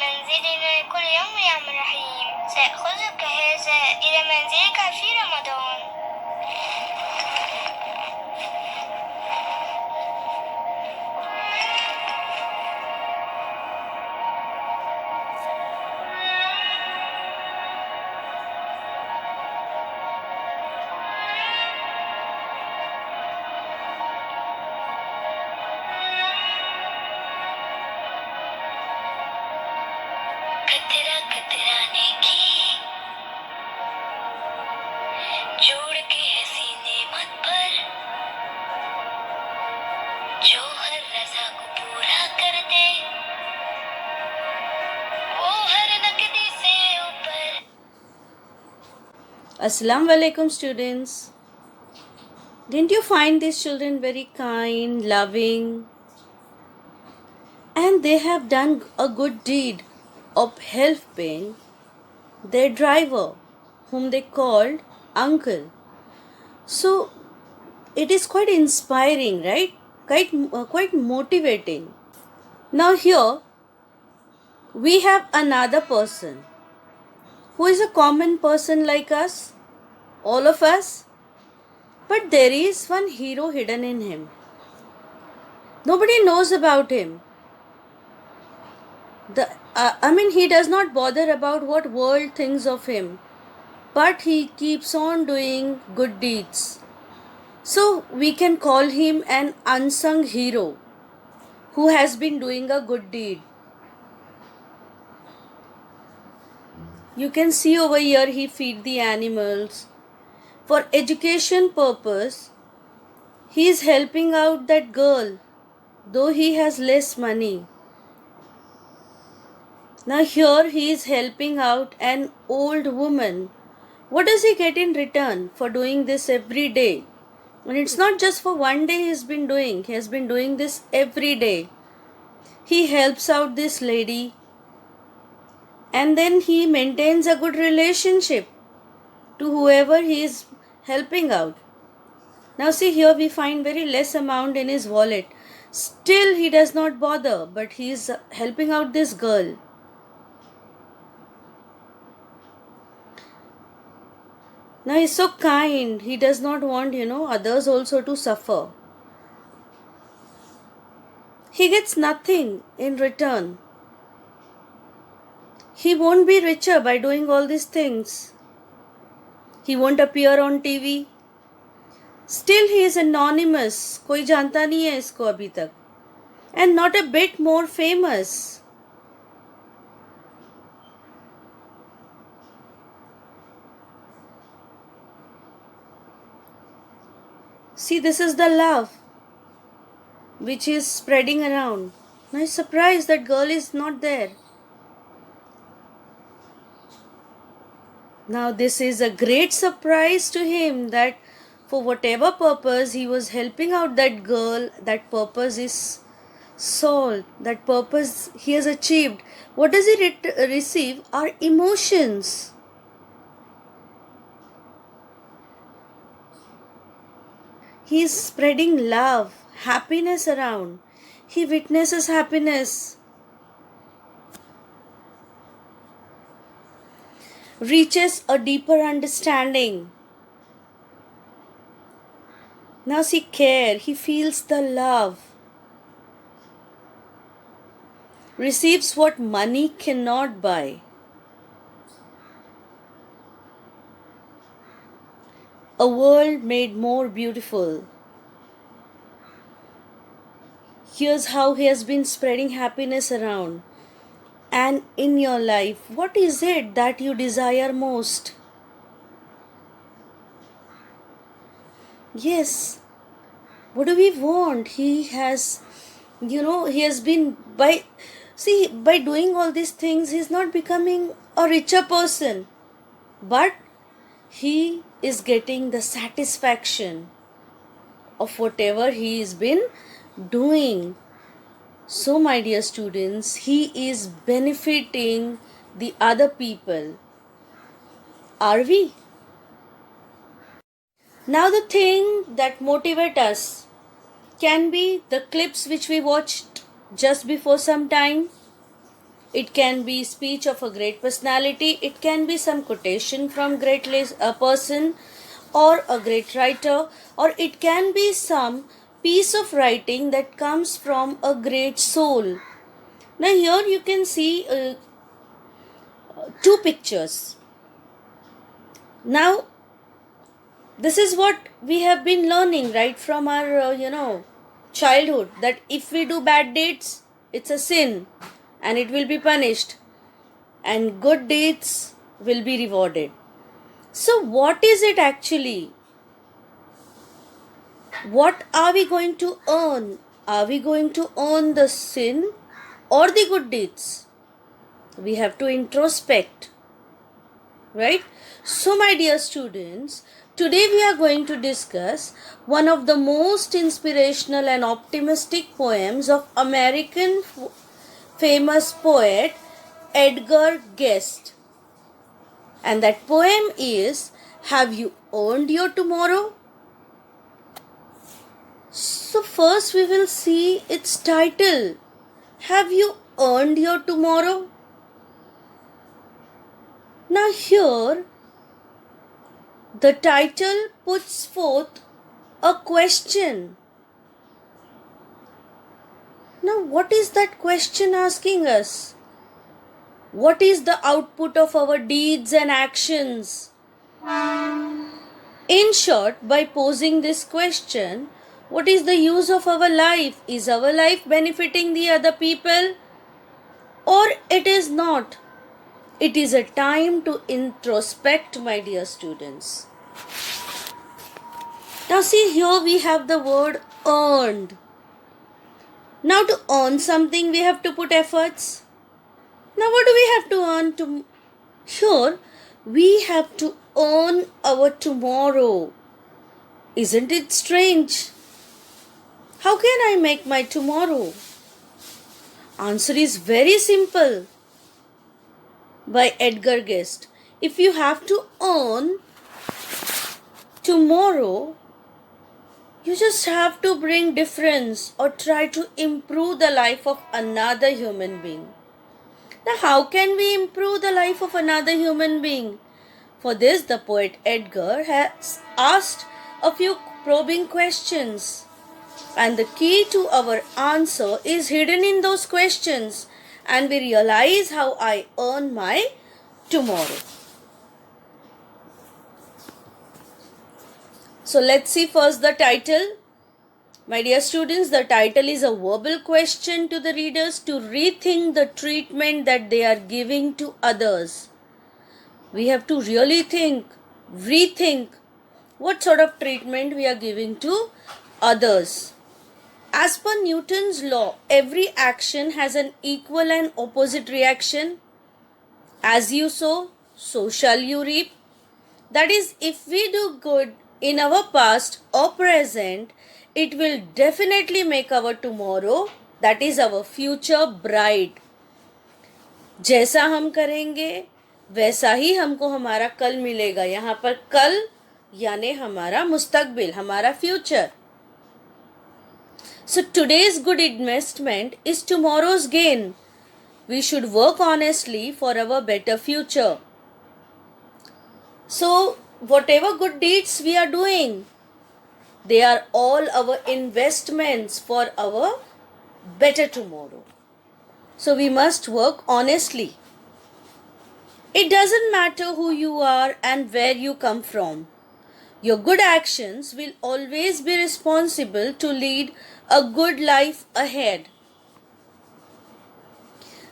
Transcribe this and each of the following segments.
منزلنا كل يوم يا عم رحيم. سأخذك هذا إلى منزلك في رمضان. कतरा कतराने की जोड़ के है सीने मत पर, जो हर रज़ा को पूरा कर दे वो हर नकदी से ऊपर. Assalamu alaikum, students. Didn't you find these children very kind, loving, and they have done a good deed of helping their driver, whom they called uncle? So it is quite inspiring, right? Quite motivating. Now here we have another person who is a common person like us, all of us, but there is one hero hidden in him. Nobody knows about him. He does not bother about what world thinks of him, but he keeps on doing good deeds. So we can call him an unsung hero who has been doing a good deed. You can see over here he feed the animals. For education purpose, he is helping out that girl, though he has less money. Now here he is helping out an old woman. What does he get in return for doing this every day? And it's not just for one day he has been doing this every day. He helps out this lady and then he maintains a good relationship to whoever he is helping out. Now see here we find very less amount in his wallet. Still he does not bother, but he is helping out this girl. Now he is so kind, he does not want, others also to suffer. He gets nothing in return. He won't be richer by doing all these things. He won't appear on TV. Still he is anonymous. कोई जानता नहीं है इसको अभी तक. And not a bit more famous. See, this is the love which is spreading around. Now he's surprised that girl is not there. Now this is a great surprise to him that for whatever purpose he was helping out that girl, that purpose is solved, that purpose he has achieved. What does he receive? Are emotions. He is spreading love, happiness around. He witnesses happiness. Reaches a deeper understanding. Now see care, he feels the love. Receives what money cannot buy. A world made more beautiful. Here's how he has been spreading happiness around. And in your life, what is it that you desire most? Yes. What do we want? He has been by doing all these things, he's not becoming a richer person. But he is getting the satisfaction of whatever he has been doing. So my dear students, he is benefiting the other people. Are we? Now the thing that motivates us can be the clips which we watched just before some time. It can be speech of a great personality. It can be some quotation from a person or a great writer, or it can be some piece of writing that comes from a great soul. Now here you can see two pictures. Now this is what we have been learning right from our childhood, that if we do bad deeds, it's a sin and it will be punished, and good deeds will be rewarded. So what is it actually? What are we going to earn? Are we going to earn the sin or the good deeds? We have to introspect, right? So my dear students, today we are going to discuss one of the most inspirational and optimistic poems of American famous poet Edgar Guest. And that poem is Have You Earned Your Tomorrow? So first we will see its title. Have you earned your tomorrow? Now here the title puts forth a question. Now what is that question asking us? What is the output of our deeds and actions? In short, by posing this question, what is the use of our life? Is our life benefiting the other people? Or it is not? It is a time to introspect, my dear students. Now see, here we have the word earned. Now to earn something we have to put efforts. Now what do we have to earn? Here we have to earn our tomorrow. Isn't it strange? How can I make my tomorrow? Answer is very simple. By Edgar Guest. If you have to earn tomorrow, you just have to bring difference or try to improve the life of another human being. Now, how can we improve the life of another human being? For this, the poet Edgar has asked a few probing questions. And the key to our answer is hidden in those questions. And we realize how I earn my tomorrow. So let's see first the title. My dear students, the title is a verbal question to the readers to rethink the treatment that they are giving to others. We have to really rethink what sort of treatment we are giving to others. As per Newton's law, every action has an equal and opposite reaction. As you sow, so shall you reap. That is, if we do good in our past or present, it will definitely make our tomorrow, that is our future, bright. जैसा हम करेंगे वैसा ही हमको हमारा कल मिलेगा. यहाँ पर कल यानी हमारा मुस्तकबिल, हमारा future. So today's good investment is tomorrow's gain. We should work honestly for our better future. So whatever good deeds we are doing, they are all our investments for our better tomorrow. So we must work honestly. It doesn't matter who you are and where you come from. Your good actions will always be responsible to lead a good life ahead.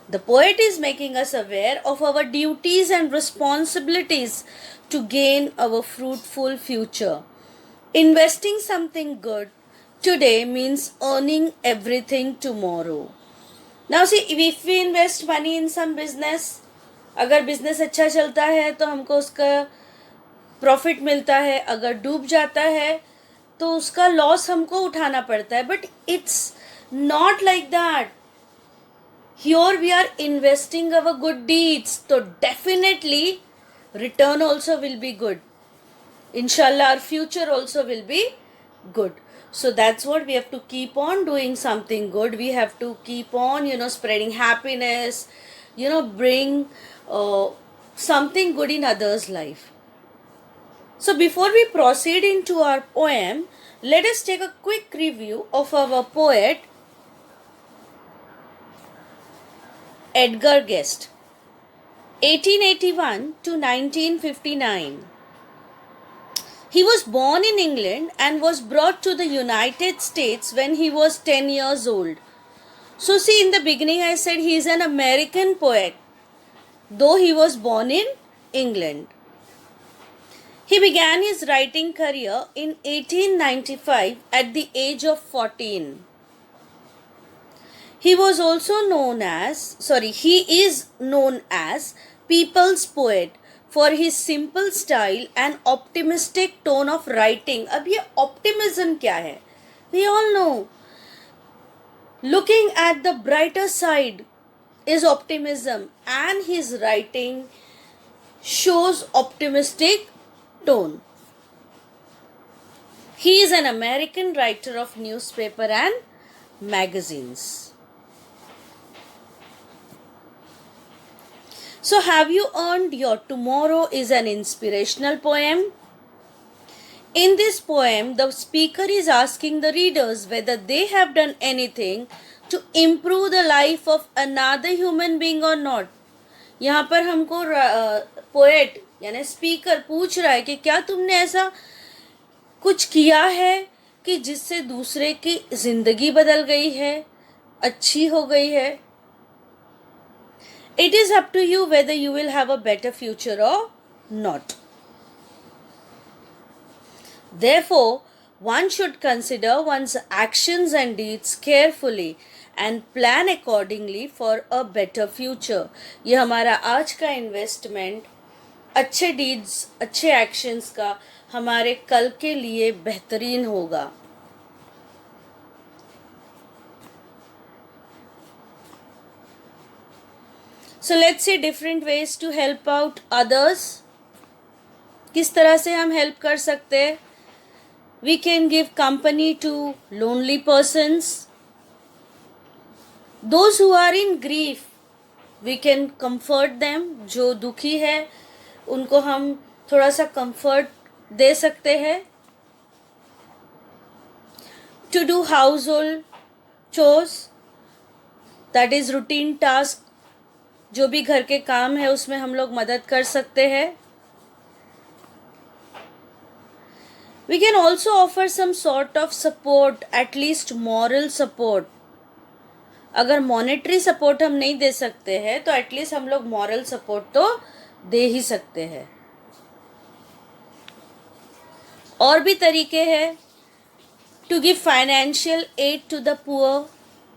The poet is making us aware of our duties and responsibilities to gain our fruitful future. Investing something good today means earning everything tomorrow. Now see, if we invest money in some business, अगर business अच्छा चलता है तो हमको उसका profit मिलता है, अगर डूब जाता है तो उसका लॉस हमको उठाना पड़ता है. But it's not like that. Here we are investing our good deeds, so definitely return also will be good. Inshallah, our future also will be good. So that's what we have to keep on doing something good. We have to keep on, spreading happiness, bring something good in others' life. So before we proceed into our poem, let us take a quick review of our poet Edgar Guest, 1881 to 1959. He was born in England and was brought to the United States when he was 10 years old. So see, in the beginning I said he is an American poet, though he was born in England. He began his writing career in 1895 at the age of 14. He is known as people's poet for his simple style and optimistic tone of writing. अब ये optimism क्या है? We all know. Looking at the brighter side is optimism, and his writing shows optimistic tone. He is an American writer of newspaper and magazines. So, have you earned your tomorrow is an inspirational poem? In this poem, the speaker is asking the readers whether they have done anything to improve the life of another human being or not. यहाँ पर हमको poet यानी speaker पूछ रहा है कि क्या तुमने ऐसा कुछ किया है कि जिससे दूसरे की जिंदगी बदल गई है, अच्छी हो गई है. It is up to you whether you will have a better future or not. Therefore, one should consider one's actions and deeds carefully and plan accordingly for a better future. ये हमारा आज का इन्वेस्टमेंट अच्छे deeds, अच्छे actions का हमारे कल के लिए बेहतरीन होगा. So let's see different ways to help out others. किस तरह से हम help कर सकते हैं? We can give company to lonely persons. Those who are in grief, we can comfort them. जो दुखी है उनको हम थोड़ा सा comfort दे सकते हैं. To do household chores, that is routine task. जो भी घर के काम है उसमें हम लोग मदद कर सकते हैं. We can also offer some sort of support, at least moral support. अगर monetary support हम नहीं दे सकते हैं तो at least हम लोग moral support तो दे ही सकते हैं. और भी तरीके हैं. To give financial aid to the poor,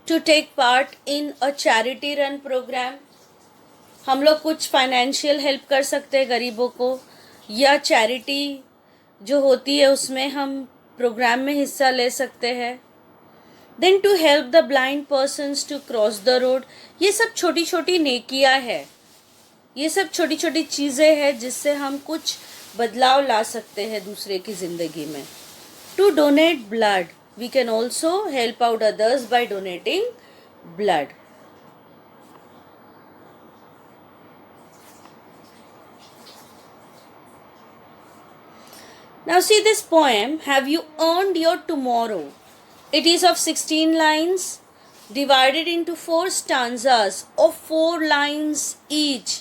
to take part in a charity run program. हम लोग कुछ फाइनेंशियल हेल्प कर सकते हैं गरीबों को, या चैरिटी जो होती है उसमें हम प्रोग्राम में हिस्सा ले सकते हैं. Then to help the blind persons to cross the road. ये सब छोटी छोटी नेकियां है, ये सब छोटी छोटी चीज़ें हैं जिससे हम कुछ बदलाव ला सकते हैं दूसरे की ज़िंदगी में. To donate blood. We can also help out others by donating blood. Now see this poem, Have You Earned Your Tomorrow? It is of 16 lines divided into 4 stanzas of 4 lines each.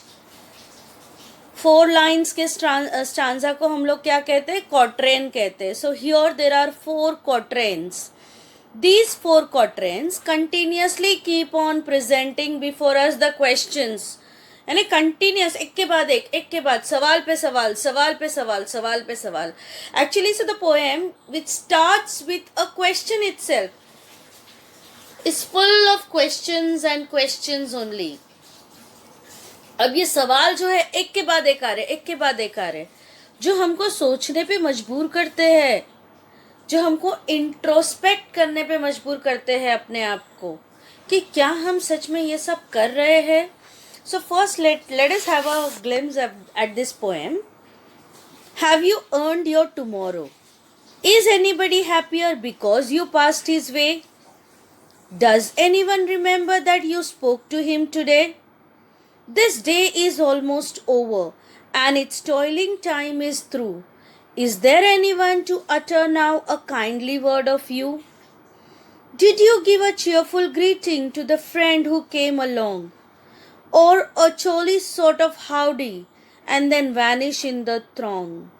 4 lines के stanza को हम लोग क्या कहते हैं? Quatrain कहते हैं. So here there are 4 quatrains. These 4 quatrains continuously keep on presenting before us the questions. यानी कंटिन्यूस एक के बाद सवाल पे सवाल, सवाल पे सवाल, सवाल पे सवाल. Actually so the poem which starts with a question itself is full of questions and questions only. अब ये सवाल जो है एक के बाद एक आ रहे, जो हमको सोचने पे मजबूर करते हैं, जो हमको इंट्रोस्पेक्ट करने पे मजबूर करते हैं अपने आप को कि क्या हम सच में ये सब कर रहे हैं. So first let us have a glimpse at this poem. Have you earned your tomorrow? Is anybody happier because you passed his way? Does anyone remember that you spoke to him today? This day is almost over, and its toiling time is through. Is there anyone to utter now a kindly word of you? Did you give a cheerful greeting to the friend who came along, or a jolly sort of howdy and then vanish in the throng?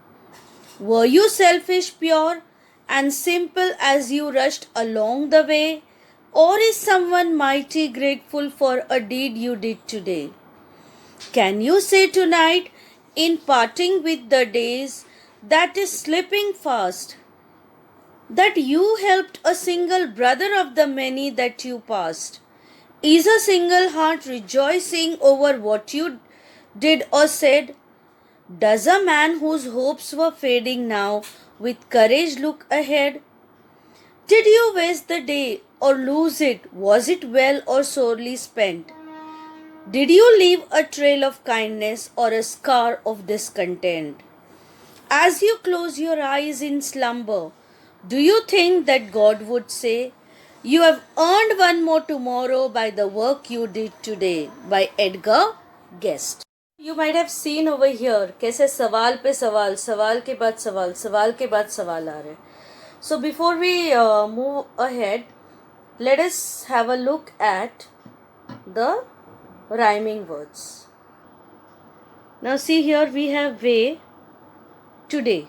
Were you selfish, pure, and simple as you rushed along the way, or is someone mighty grateful for a deed you did today? Can you say tonight, in parting with the days that is slipping fast, that you helped a single brother of the many that you passed? Is a single heart rejoicing over what you did or said? Does a man whose hopes were fading now with courage look ahead? Did you waste the day or lose it? Was it well or sorely spent? Did you leave a trail of kindness or a scar of discontent? As you close your eyes in slumber, do you think that God would say, "You have earned one more tomorrow by the work you did today"? By Edgar Guest. You might have seen over here कैसे सवाल पे सवाल, सवाल के बाद सवाल, सवाल के बाद सवाल आ रहे. So before we move ahead, let us have a look at the rhyming words. Now see here we have way, today,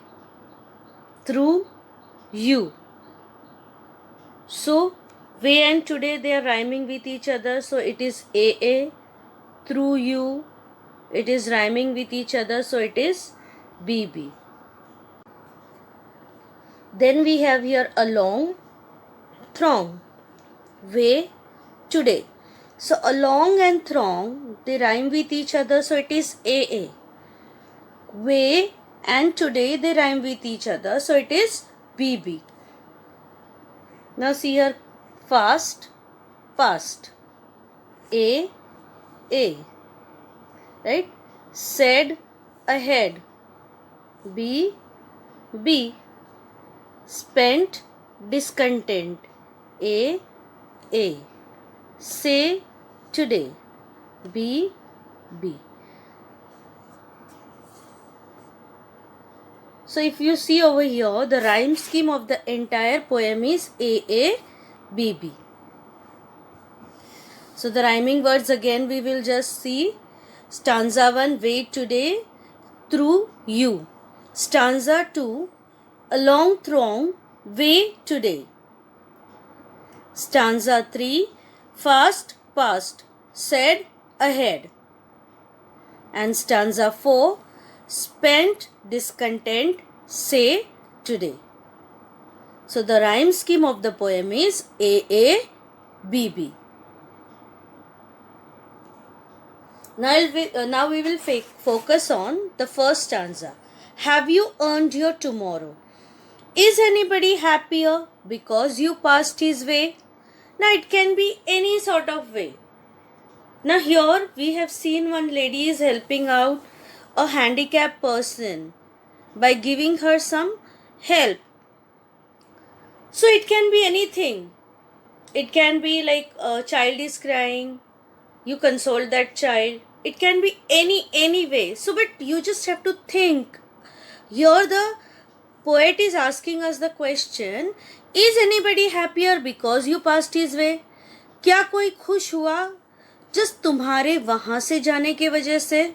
through, you. So way and today they are rhyming with each other. So it is AA, through you, it is rhyming with each other. So it is BB. Then we have here along, throng, way, today. So along and throng they rhyme with each other. So it is AA. Way and today they rhyme with each other. So it is BB. Now see here, fast, past, A, right? Said, ahead, B, B. Spent, discontent, A. Say, today, B. So if you see over here, the rhyme scheme of the entire poem is AA, BB. So the rhyming words again we will just see. Stanza 1, wait today, through you. Stanza 2, along throng, way today. Stanza 3, fast, past, said, ahead. And stanza 4, spent, discontent, say, today. So the rhyme scheme of the poem is AA, BB. Now we will focus on the first stanza. Have you earned your tomorrow? Is anybody happier because you passed his way? Now it can be any sort of way. Now here we have seen one lady is helping out a handicapped person by giving her some help. So it can be anything. It can be like a child is crying, you console that child. It can be any way. So but you just have to think. Here the poet is asking us the question, is anybody happier because you passed his way? क्या कोई खुश हुआ just तुम्हारे वहां से जाने के वजह से?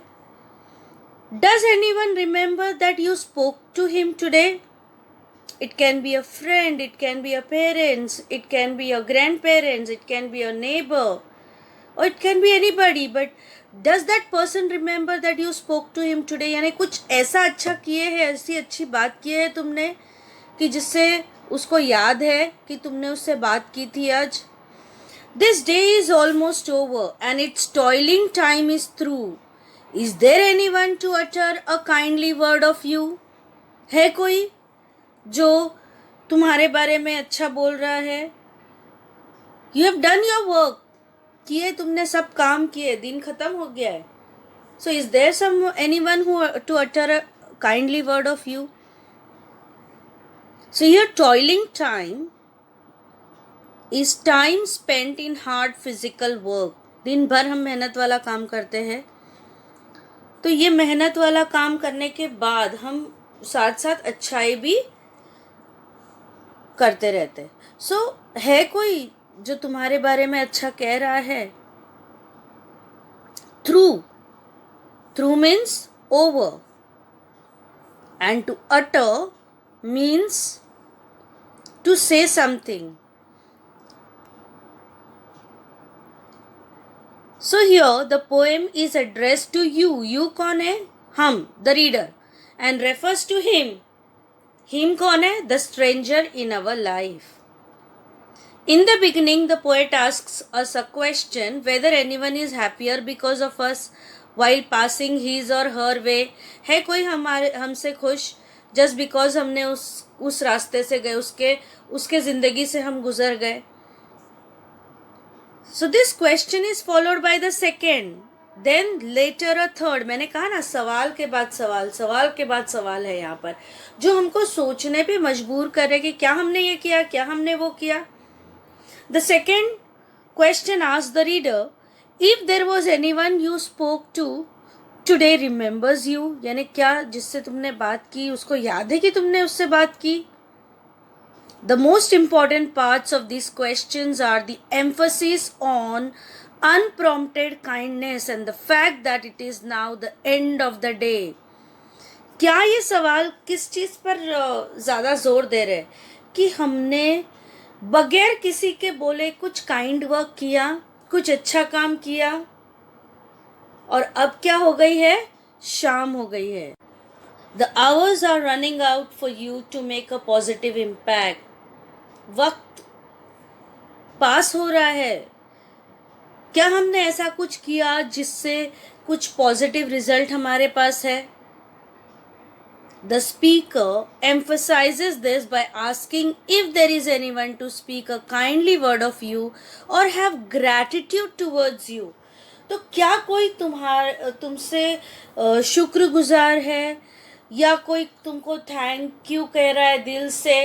Does anyone remember that you spoke to him today? It can be a friend, it can be a parents, it can be your grandparents, it can be a neighbor, or it can be anybody. But does that person remember that you spoke to him today? यानी कुछ ऐसा अच्छा किए है, ऐसी अच्छी बात की है तुमने कि जिससे उसको याद है कि तुमने उससे बात की थी आज. This day is almost over and its toiling time is through. Is there anyone to utter a kindly word of you? है कोई जो तुम्हारे बारे में अच्छा बोल रहा है? You have done your work. किए तुमने सब काम किए, दिन खत्म हो गया है. So is there anyone who to utter a kindly word of you? So here toiling time is time spent in hard physical work. दिन भर हम मेहनत वाला काम करते हैं. तो ये मेहनत वाला काम करने के बाद हम साथ साथ अच्छाई भी करते रहते। सो है कोई जो तुम्हारे बारे में अच्छा कह रहा है? Through means over, and to utter means to say something. So here the poem is addressed to you. You कौन है? हम, the reader, and refers to him. Him कौन है? The stranger in our life. In the beginning, the poet asks us a question whether anyone is happier because of us while passing his or her way. है कोई हमारे हमसे खुश just because हमने उस रास्ते से गए, उसके जिंदगी से हम गुजर गए. So this question is followed by the second, then later a third. मैंने कहा ना, सवाल के बाद सवाल, सवाल के बाद सवाल है यहाँ पर, जो हमको सोचने पे मजबूर करे कि क्या हमने ये किया, क्या हमने वो किया. The second question asks the reader, if there was anyone you spoke to today remembers you. यानी क्या जिससे तुमने बात की उसको याद है कि तुमने उससे बात की. The most important parts of these questions are the emphasis on unprompted kindness and the fact that it is now the end of the day. क्या ये सवाल किस चीज पर ज्यादा जोर दे रहे कि हमने बगैर किसी के बोले कुछ काइंड वर्क किया, कुछ अच्छा काम किया, और अब क्या हो गई है? शाम हो गई है. The hours are running out for you to make a positive impact. वक्त पास हो रहा है. क्या हमने ऐसा कुछ किया जिससे कुछ पॉजिटिव रिजल्ट हमारे पास है? The speaker emphasizes this by asking if there is anyone to speak a kindly word of you or have gratitude towards you. तो क्या कोई तुमसे शुक्रगुजार है या कोई तुमको थैंक यू कह रहा है दिल से?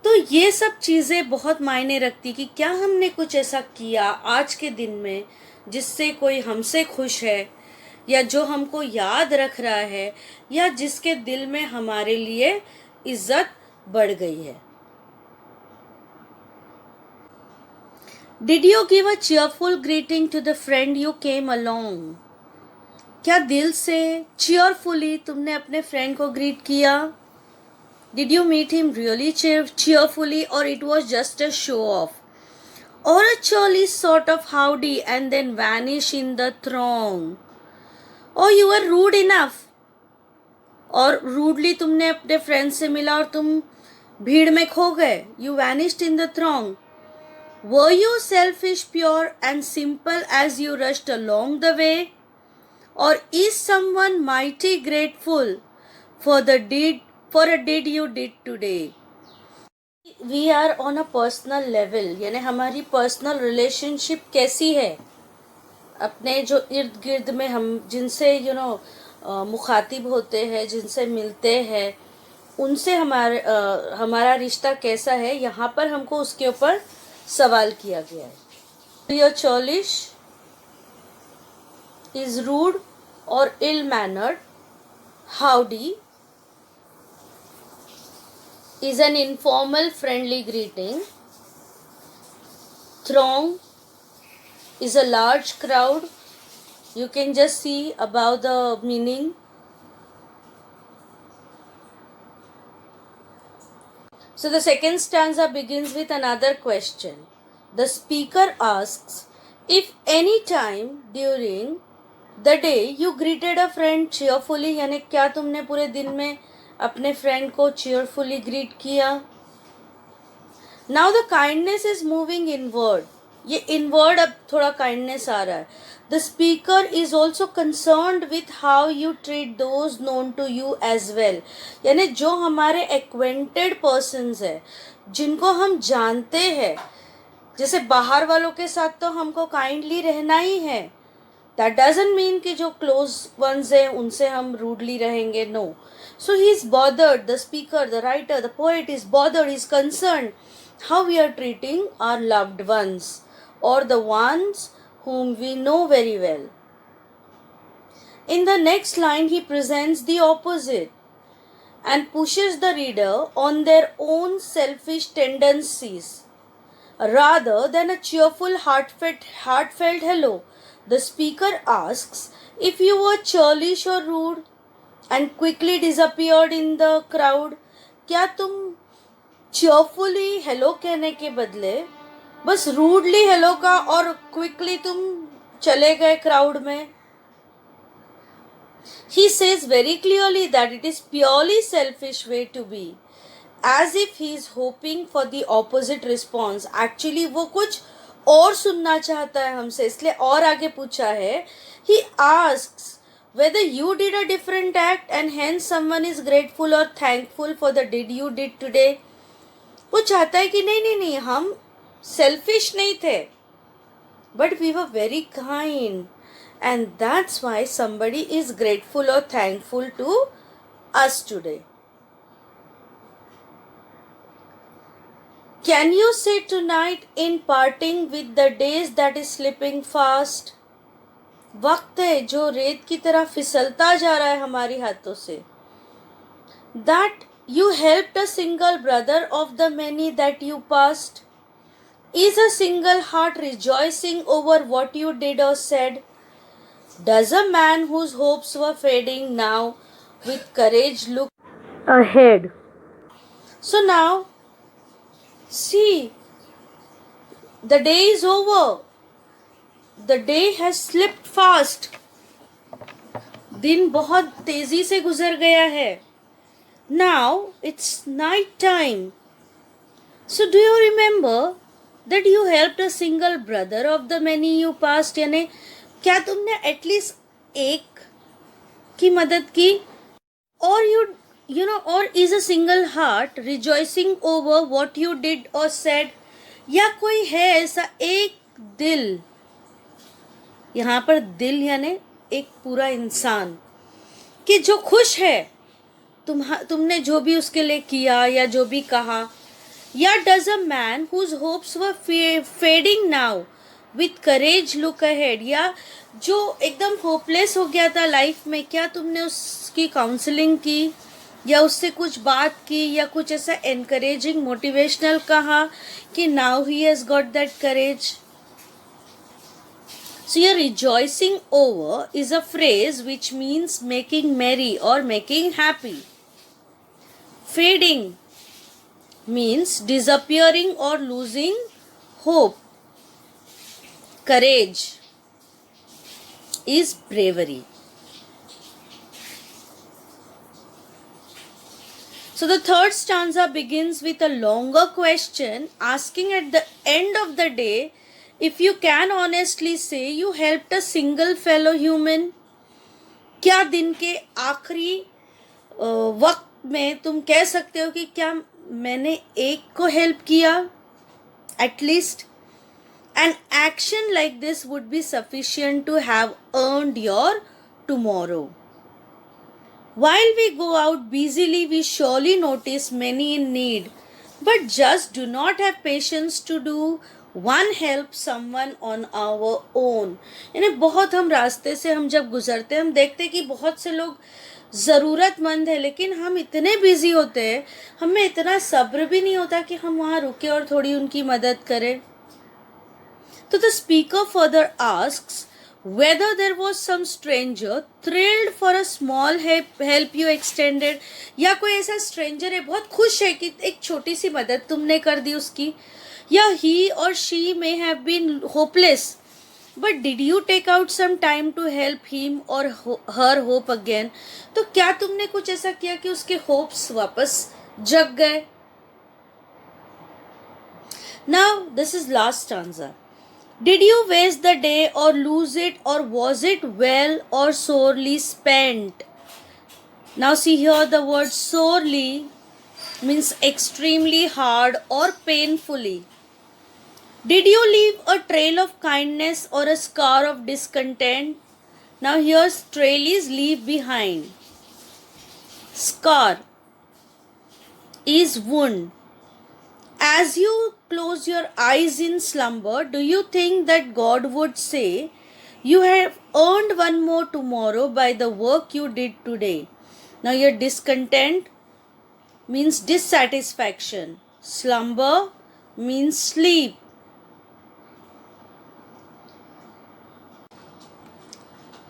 तो ये सब चीज़ें बहुत मायने रखती कि क्या हमने कुछ ऐसा किया आज के दिन में जिससे कोई हमसे खुश है, या जो हमको याद रख रहा है, या जिसके दिल में हमारे लिए इज्जत बढ़ गई है. Did you give a cheerful greeting to the friend you came along? क्या दिल से cheerfully तुमने अपने फ्रेंड को ग्रीट किया? Did you meet him really cheerfully, or it was just a show off? Or a churly sort of howdy and then vanish in the throng? Or you were rude enough, और rudely तुमने अपने friend से मिला और तुम भीड़ में खो गए. You vanished in the throng. Were you selfish, pure and simple as you rushed along the way? Or is someone mighty grateful for a deed you did today? We are on a personal level, यानी हमारी personal relationship कैसी है अपने जो इर्द गिर्द में हम जिनसे मुखातिब होते हैं, जिनसे मिलते हैं, उनसे हमारा रिश्ता कैसा है. यहाँ पर हमको उसके ऊपर सवाल किया गया है. You're churlish, is rude or ill-mannered. Howdy is an informal friendly greeting. Throng is a large crowd. You can just see above the meaning. So the second stanza begins with another question. The speaker asks if any time during the day you greeted a friend cheerfully, यानी क्या तुमने पूरे दिन में अपने friend को cheerfully greet किया. Now the kindness is moving inward. ये inward अब थोड़ा kindness आ रहा है. The speaker is also concerned with how you treat those known to you as well. यानी जो हमारे acquainted persons है, जिनको हम जानते हैं, जैसे बाहर वालों के साथ तो हमको kindly रहना ही है. That doesn't mean कि जो close ones हैं उनसे हम rudely रहेंगे. No. So he is bothered. The speaker, the writer, the poet is bothered, is concerned how we are treating our loved ones or the ones whom we know very well. In the next line, he presents the opposite and pushes the reader on their own selfish tendencies. Rather than a cheerful, heartfelt hello, the speaker asks if you were churlish or rude and quickly disappeared in the crowd. क्या तुम cheerfully hello कहने के बदले बस rudely hello का और quickly तुम चले गए crowd में? He says very clearly that it is purely selfish way to be, as if he is hoping for the opposite response. Actually वो कुछ और सुनना चाहता है हमसे, इसलिए और आगे पूछा है. He asks whether you did a different act and hence someone is grateful or thankful for the deed you did today. वो चाहता है कि नहीं हम selfish नहीं थे, but we were very kind. And that's why somebody is grateful or thankful to us today. Can you say tonight in parting with the days that is slipping fast? वक्त है जो रेत की तरह फिसलता जा रहा है हमारी हाथों से. That you helped a single brother of the many that you passed. Is a single heart rejoicing over what you did or said? Does a man whose hopes were fading now with courage look ahead? So now, see, the day is over. The day has slipped fast. दिन बहुत तेजी से गुजर गया है. Now it's night time. So do you remember that you helped a single brother of the many you passed? यानी क्या तुमने एटलीस्ट एक की मदद की? और you know, or is a single heart rejoicing over what you did or said? या कोई है ऐसा एक दिल, यहाँ पर दिल यानी एक पूरा इंसान, कि जो खुश है तुमने जो भी उसके लिए किया या जो भी कहा? या does a man whose hopes were fading now with courage look ahead? या जो एकदम होपलेस हो गया था लाइफ में, क्या तुमने उसकी काउंसलिंग की या उससे कुछ बात की या कुछ ऐसा एनकरेजिंग मोटिवेशनल कहा कि now he has got that courage? So your rejoicing over is a phrase which means making merry or making happy. Fading means disappearing or losing hope. Courage is bravery. So the third stanza begins with a longer question asking at the end of the day, if you can honestly say you helped a single fellow human. क्या दिन के आखिरी वक्त में तुम कह सकते हो कि क्या मैंने एक को हेल्प किया? At least an action like this would be sufficient to have earned your tomorrow. While we go out busily, we surely notice many in need, but just do not have patience to do one help someone on our own. यानी बहुत हम रास्ते से हम जब गुजरते हैं हम देखते हैं कि बहुत से लोग ज़रूरतमंद है, लेकिन हम इतने बिजी होते हैं, हमें इतना सब्र भी नहीं होता कि हम वहाँ रुके और थोड़ी उनकी मदद करें. तो the speaker further asks whether there was some stranger thrilled for a small help you extended. या कोई ऐसा स्ट्रेंजर है बहुत खुश है कि एक छोटी सी मदद तुमने कर दी उसकी. या he or she may have been hopeless, but did you take out some time to help him or her hope again? तो क्या तुमने कुछ ऐसा किया कि उसके hopes वापस जग गए? Now this is last stanza. Did you waste the day or lose it, or was it well or sorely spent? Now see here, the word sorely means extremely hard or painfully. Did you leave a trail of kindness or a scar of discontent? Now here's trail is leave behind. Scar is wound. As you close your eyes in slumber, do you think that God would say You have earned one more tomorrow by the work you did today. Now your discontent means dissatisfaction. Slumber means sleep.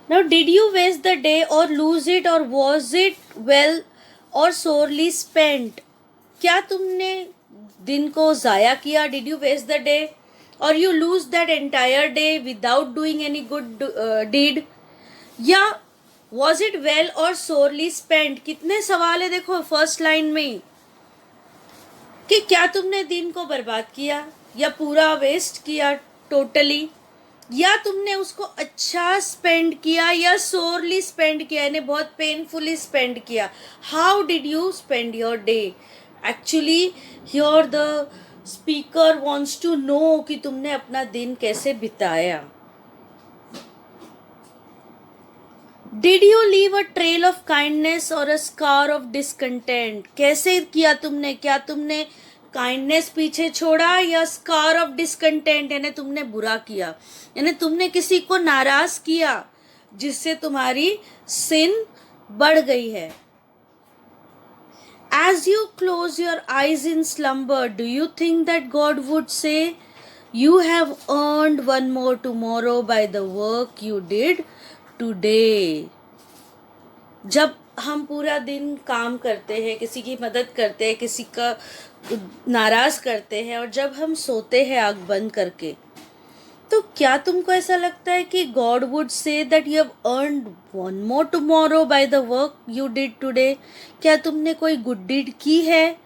Now, did you waste the day or lose it, or was it well or sorely spent? क्या तुमने दिन को ज़ाया किया? Did you waste the day or you lose that entire day without doing any good deed? या was it well or sorely spent? कितने सवाल है देखो फर्स्ट लाइन में कि क्या तुमने दिन को बर्बाद किया या पूरा वेस्ट किया टोटली, या तुमने उसको अच्छा स्पेंड किया या सोरली स्पेंड किया, यानी बहुत पेनफुली स्पेंड किया. How did you spend your day? Actually here the speaker wants to know कि तुमने अपना दिन कैसे बिताया. Did you leave a trail of kindness और अ स्कार ऑफ डिसकंटेंट? कैसे किया तुमने? क्या तुमने काइंडनेस पीछे छोड़ा या स्कार ऑफ डिसकंटेंट, यानी तुमने बुरा किया, यानी तुमने किसी को नाराज किया जिससे तुम्हारी सिन बढ़ गई है. As you close your eyes in slumber, do you think that God would say, you have earned one more tomorrow by the work you did today? जब हम पूरा दिन काम करते हैं, किसी की मदद करते हैं, किसी का नाराज करते हैं, और जब हम सोते हैं आँख बंद करके, तो क्या तुमको ऐसा लगता है कि God would say that you have earned one more tomorrow by the work you did today? क्या तुमने कोई गुड डीड की है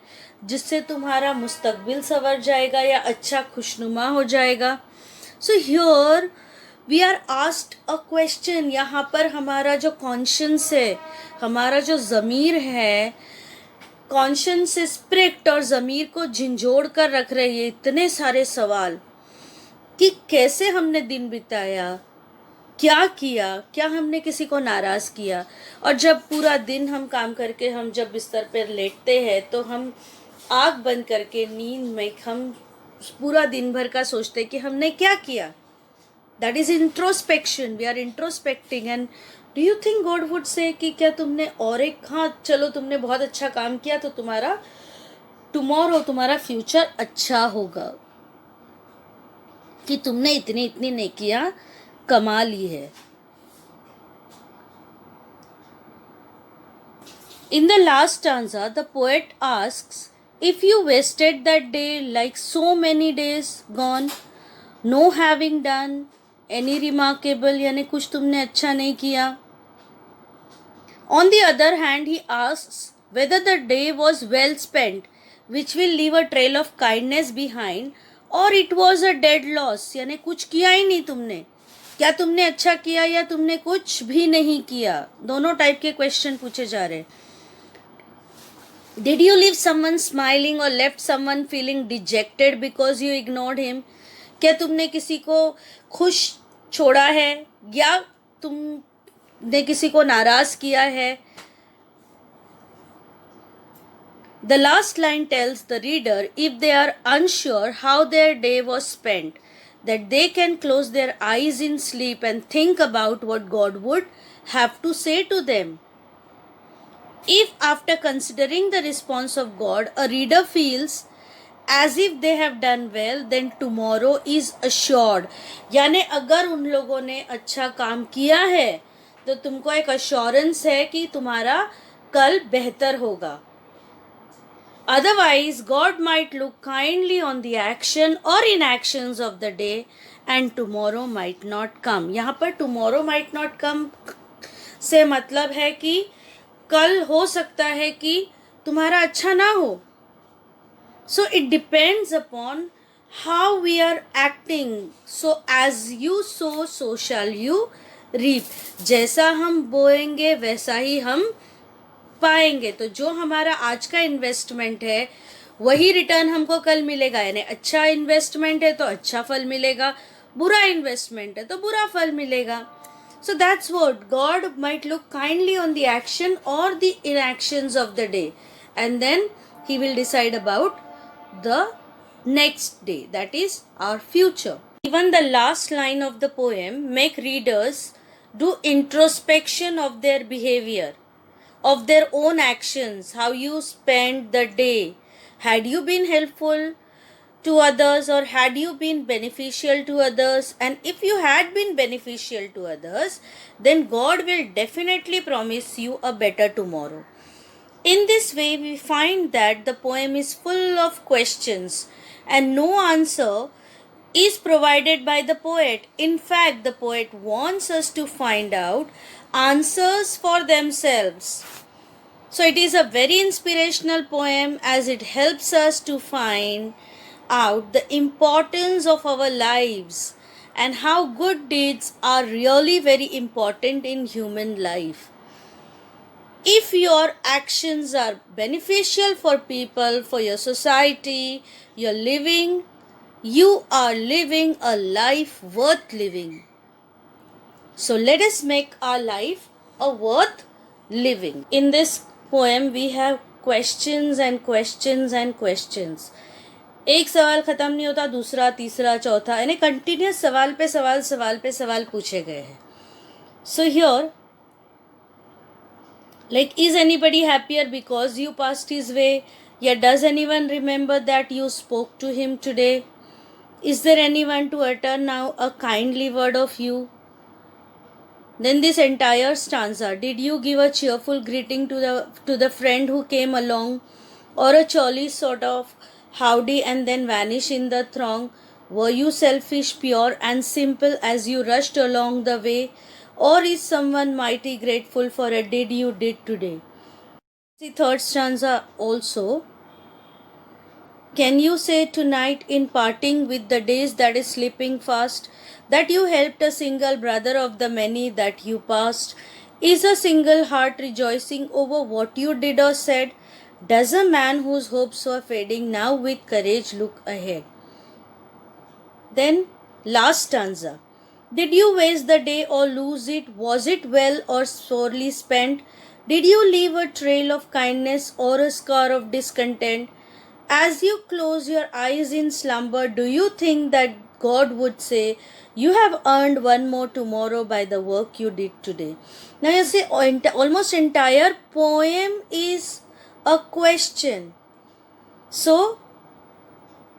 जिससे तुम्हारा मुस्तकबिल संवर जाएगा या अच्छा खुशनुमा हो जाएगा? So here we are asked a question. यहाँ पर हमारा जो कॉन्शियंस है, हमारा जो ज़मीर है, कॉन्शियंस से स्प्रिट और ज़मीर को झंझोड़ कर रख रही है इतने सारे सवाल कि कैसे हमने दिन बिताया, क्या किया, क्या हमने किसी को नाराज़ किया. और जब पूरा दिन हम काम करके हम जब बिस्तर पर लेटते हैं तो हम आँख बंद करके नींद में हम पूरा दिन भर का सोचते हैं कि हमने क्या किया. That is introspection. We are introspecting. And do you think God would say कि क्या तुमने और एक, हाँ चलो तुमने बहुत अच्छा काम किया तो तुम्हारा टुमारो, तुम्हारा फ्यूचर अच्छा होगा कि तुमने इतनी नेकियां कमा ली है. In the last stanza, the poet asks, if you wasted that day like so many days gone, no having done any remarkable, यानी कुछ तुमने अच्छा नहीं किया. On the other hand, he asks whether the day was well spent, which will leave a trail of kindness behind, or it was a dead loss, यानी कुछ किया ही नहीं तुमने. क्या तुमने अच्छा किया या तुमने कुछ भी नहीं किया? दोनों टाइप के क्वेश्चन पूछे जा रहे. Did you leave someone smiling or left someone feeling dejected because you ignored him? क्या तुमने किसी को खुश छोड़ा है या तुमने किसी को नाराज किया है? The last line tells the reader, if they are unsure how their day was spent, that they can close their eyes in sleep and think about what God would have to say to them. If after considering the response of God, a reader feels as if they have done well, then tomorrow is assured. यानी अगर उन लोगों ने अच्छा काम किया है तो तुमको एक अश्योरेंस है कि तुम्हारा कल बेहतर होगा. Otherwise, God might look kindly on the action or inactions of the day and tomorrow might not come. यहाँ पर tomorrow might not come से मतलब है कि कल हो सकता है कि तुम्हारा अच्छा ना हो. So it depends upon how we are acting. So as you sow, so shall you reap. जैसा हम बोएंगे वैसा ही हम पाएंगे. तो जो हमारा आज का इन्वेस्टमेंट है वही रिटर्न हमको कल मिलेगा. यानी अच्छा इन्वेस्टमेंट है तो अच्छा फल मिलेगा, बुरा इन्वेस्टमेंट है तो बुरा फल मिलेगा. So that's what God might look kindly on the action or the inactions of the day, and then He will decide about the next day, that is our future. Even the last line of the poem make readers do introspection of their behavior, of their own actions, how you spent the day. Had you been helpful to others, or had you been beneficial to others? And if you had been beneficial to others, then God will definitely promise you a better tomorrow. In this way, we find that the poem is full of questions and no answer is provided by the poet. In fact, the poet wants us to find out answers for themselves. So it is a very inspirational poem as it helps us to find out the importance of our lives and how good deeds are really very important in human life. If your actions are beneficial for people, for your society, you are living a life worth living. So let us make our life a worth living. In this poem we have questions and questions and questions. एक सवाल खत्म नहीं होता, दूसरा, तीसरा, चौथा, यानी continuous सवाल पे सवाल पूछे गए हैं. So here, like, is anybody happier because you passed his way? Yeah, does anyone remember that you spoke to him today? Is there anyone to utter now a kindly word of you? Then this entire stanza, did you give a cheerful greeting to the friend who came along, or a jolly sort of howdy and then vanish in the throng? Were you selfish, pure and simple as you rushed along the way, or is someone mighty grateful for a deed you did today? The third stanza also, can you say tonight in parting with the days that is slipping fast, that you helped a single brother of the many that you passed? Is a single heart rejoicing over what you did or said? Does a man whose hopes were fading now with courage look ahead? Then last stanza, did you waste the day or lose it? Was it well or sorely spent? Did you leave a trail of kindness or a scar of discontent? As you close your eyes in slumber, do you think that God would say, you have earned one more tomorrow by the work you did today? Now you see, almost entire poem is a question. So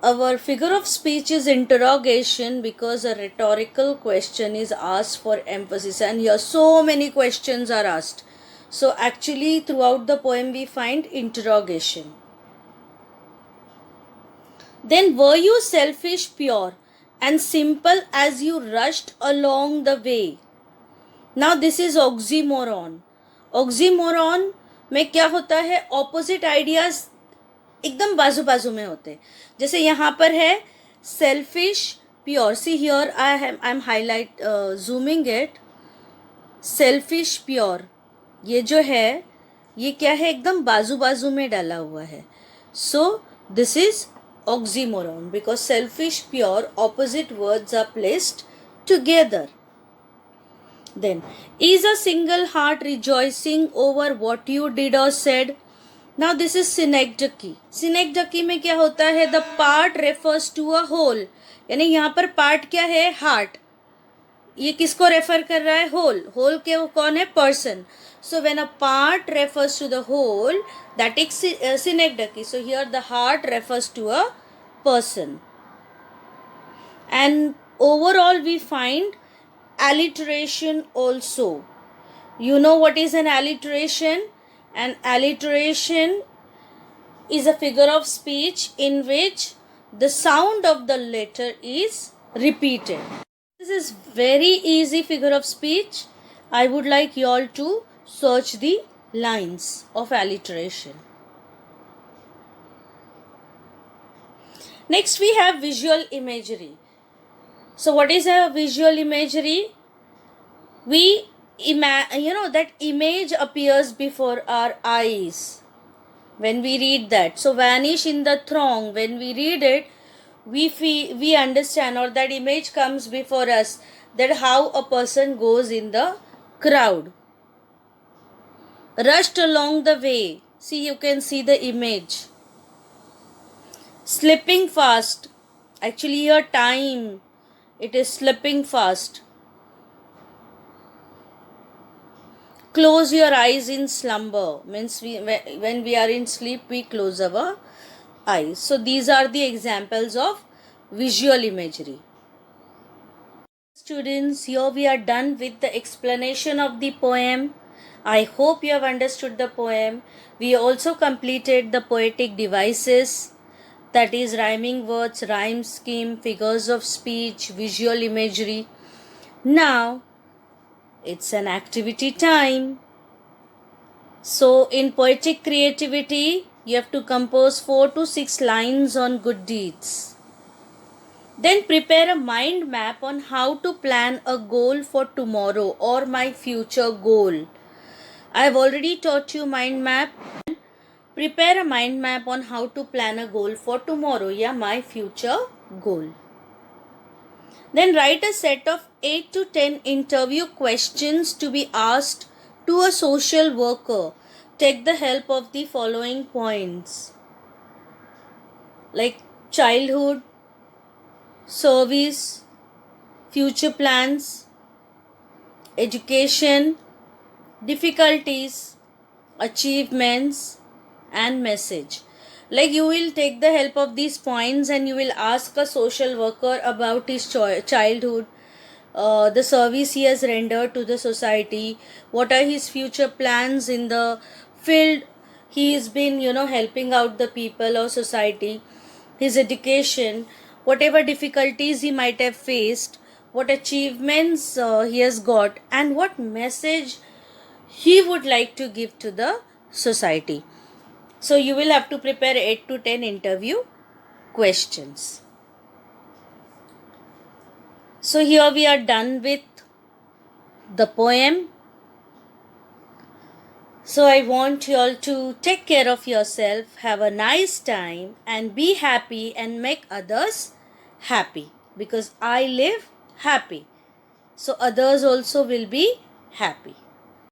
our figure of speech is interrogation because a rhetorical question is asked for emphasis, and here so many questions are asked. So actually throughout the poem we find interrogation. Then, were you selfish, pure and simple as you rushed along the way? Now this is oxymoron. Oxymoron में क्या होता है, opposite ideas एकदम बाजू बाजू में होते हैं. जैसे यहाँ पर है selfish, pure. See here I am highlight zooming it. Selfish, pure, ये जो है ये क्या है, एकदम बाजू बाजू में डाला हुआ है. So this is oxymoron because selfish, pure, opposite words are placed together. Then, is a single heart rejoicing over what you did or said? Now this is synecdoche. Synecdoche में क्या होता है, the part refers to a whole. यानी यहाँ पर part क्या है, heart. ये किसको रेफर कर रहा है, whole. whole के वो कौन है, person. So when a part refers to the whole, that is synecdoche. So here the heart refers to a person. And overall we find alliteration also. You know what is an alliteration? An alliteration is a figure of speech in which the sound of the letter is repeated. This is very easy figure of speech. I would like you all to search the lines of alliteration. Next we have visual imagery. So what is a visual imagery? We that image appears before our eyes when we read that. So vanish in the throng, when we read it, we understand, or that image comes before us, that how a person goes in the crowd. Rushed along the way. See, you can see the image. Slipping fast. Actually your time It is slipping fast. Close your eyes in slumber. Means when we are in sleep, we close our eyes. So these are the examples of visual imagery. Students, here we are done with the explanation of the poem. I hope you have understood the poem. We also completed the poetic devices, that is rhyming words, rhyme scheme, figures of speech, visual imagery. Now it's an activity time. So in poetic creativity, you have to compose 4 to 6 lines on good deeds. Then prepare a mind map on how to plan a goal for tomorrow or my future goal. I have already taught you mind map. Prepare a mind map on how to plan a goal for tomorrow. Yeah, my future goal. Then write a set of 8 to 10 interview questions to be asked to a social worker. Take the help of the following points, like childhood, service, future plans, education, difficulties, achievements, and message. Like you will take the help of these points and you will ask a social worker about his childhood, the service he has rendered to the society, what are his future plans in the field he has been helping out the people or society, his education, whatever difficulties he might have faced, what achievements he has got, and what message he would like to give to the society. So you will have to prepare 8 to 10 interview questions. So here we are done with the poem. So I want you all to take care of yourself, have a nice time, and be happy and make others happy, because I live happy. So others also will be happy.